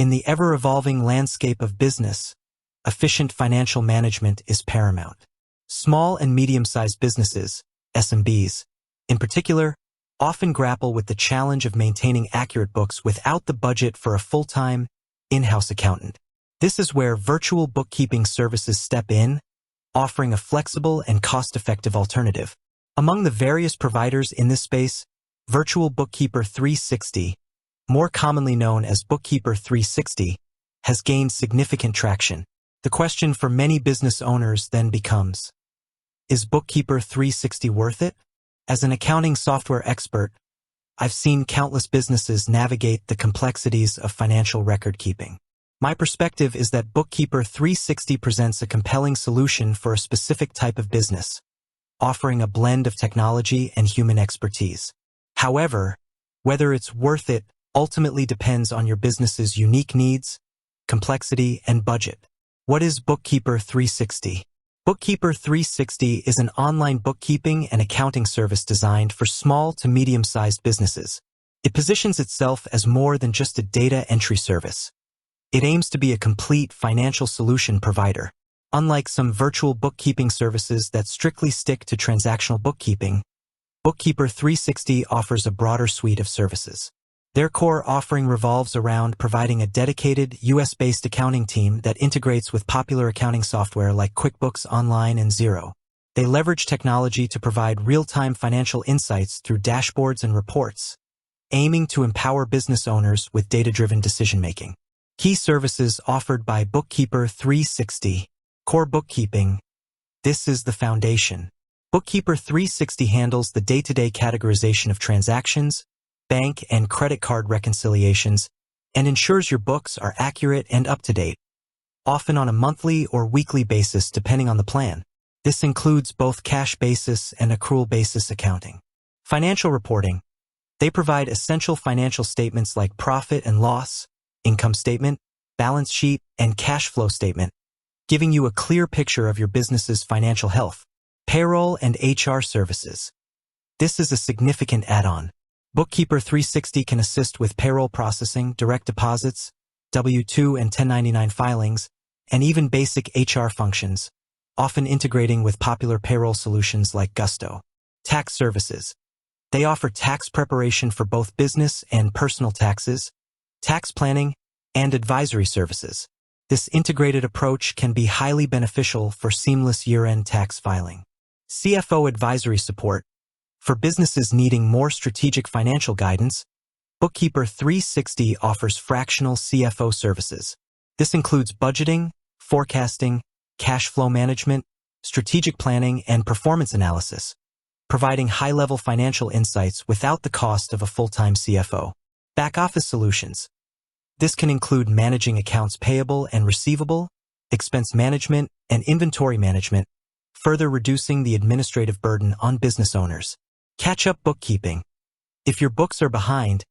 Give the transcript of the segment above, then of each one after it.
In the ever-evolving landscape of business, efficient financial management is paramount. Small and medium-sized businesses, SMBs, in particular, often grapple with the challenge of maintaining accurate books without the budget for a full-time, in-house accountant. This is where virtual bookkeeping services step in, offering a flexible and cost-effective alternative. Among the various providers in this space, Virtual Bookkeeper 360, more commonly known as Bookkeeper 360, has gained significant traction. The question for many business owners then becomes, is Bookkeeper 360 worth it? As an accounting software expert, I've seen countless businesses navigate the complexities of financial record keeping. My perspective is that Bookkeeper 360 presents a compelling solution for a specific type of business, offering a blend of technology and human expertise. However, whether it's worth it ultimately depends on your business's unique needs, complexity, and budget. What is Bookkeeper 360? Bookkeeper 360 is an online bookkeeping and accounting service designed for small to medium-sized businesses. It positions itself as more than just a data entry service. It aims to be a complete financial solution provider. Unlike some virtual bookkeeping services that strictly stick to transactional bookkeeping, Bookkeeper 360 offers a broader suite of services. Their core offering revolves around providing a dedicated, US-based accounting team that integrates with popular accounting software like QuickBooks Online and Xero. They leverage technology to provide real-time financial insights through dashboards and reports, aiming to empower business owners with data-driven decision-making. Key services offered by Bookkeeper 360. Core bookkeeping. This is the foundation. Bookkeeper 360 handles the day-to-day categorization of transactions, bank and credit card reconciliations, and ensures your books are accurate and up-to-date, often on a monthly or weekly basis depending on the plan. This includes both cash basis and accrual basis accounting. Financial reporting. They provide essential financial statements like profit and loss, income statement, balance sheet, and cash flow statement, giving you a clear picture of your business's financial health. Payroll and HR services. This is a significant add-on. Bookkeeper 360 can assist with payroll processing, direct deposits, W-2 and 1099 filings, and even basic HR functions, often integrating with popular payroll solutions like Gusto. Tax services. They offer tax preparation for both business and personal taxes, tax planning, and advisory services. This integrated approach can be highly beneficial for seamless year-end tax filing. CFO advisory support. For businesses needing more strategic financial guidance, Bookkeeper 360 offers fractional CFO services. This includes budgeting, forecasting, cash flow management, strategic planning, and performance analysis, providing high-level financial insights without the cost of a full-time CFO. Back-office solutions. This can include managing accounts payable and receivable, expense management, and inventory management, further reducing the administrative burden on business owners. Catch-up bookkeeping. If your books are behind,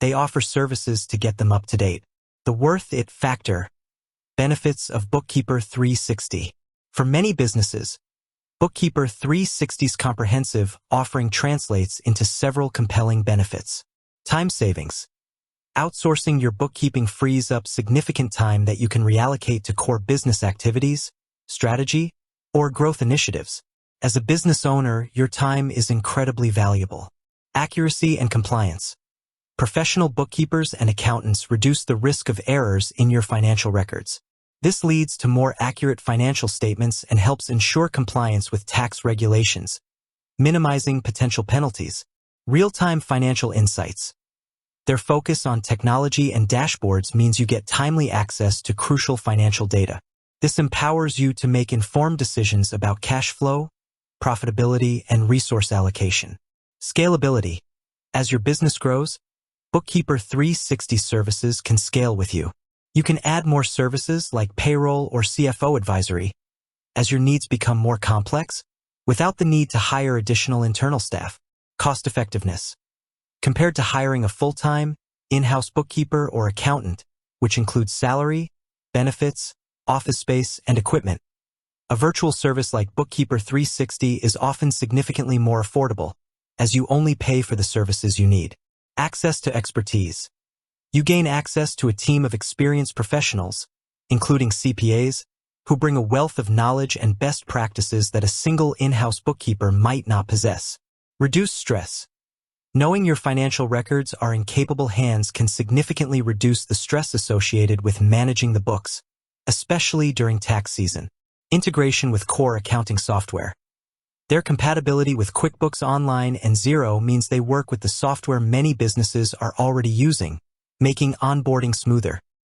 they offer services to get them up to date. The worth it factor. Benefits of Bookkeeper 360. For many businesses, Bookkeeper 360's comprehensive offering translates into several compelling benefits. Time savings. Outsourcing your bookkeeping frees up significant time that you can reallocate to core business activities, strategy, or growth initiatives. As a business owner, your time is incredibly valuable. Accuracy and compliance. Professional bookkeepers and accountants reduce the risk of errors in your financial records. This leads to more accurate financial statements and helps ensure compliance with tax regulations, minimizing potential penalties. Real-time financial insights. Their focus on technology and dashboards means you get timely access to crucial financial data. This empowers you to make informed decisions about cash flow, profitability, and resource allocation. Scalability. As your business grows, Bookkeeper 360 services can scale with you. You can add more services like payroll or CFO advisory as your needs become more complex without the need to hire additional internal staff. Cost effectiveness. Compared to hiring a full-time, in-house bookkeeper or accountant, which includes salary, benefits, office space, and equipment, a virtual service like Bookkeeper 360 is often significantly more affordable, as you only pay for the services you need. Access to expertise. You gain access to a team of experienced professionals, including CPAs, who bring a wealth of knowledge and best practices that a single in-house bookkeeper might not possess. Reduce stress. Knowing your financial records are in capable hands can significantly reduce the stress associated with managing the books, especially during tax season. Integration with core accounting software. Their compatibility with QuickBooks Online and Xero means they work with the software many businesses are already using, making onboarding smoother.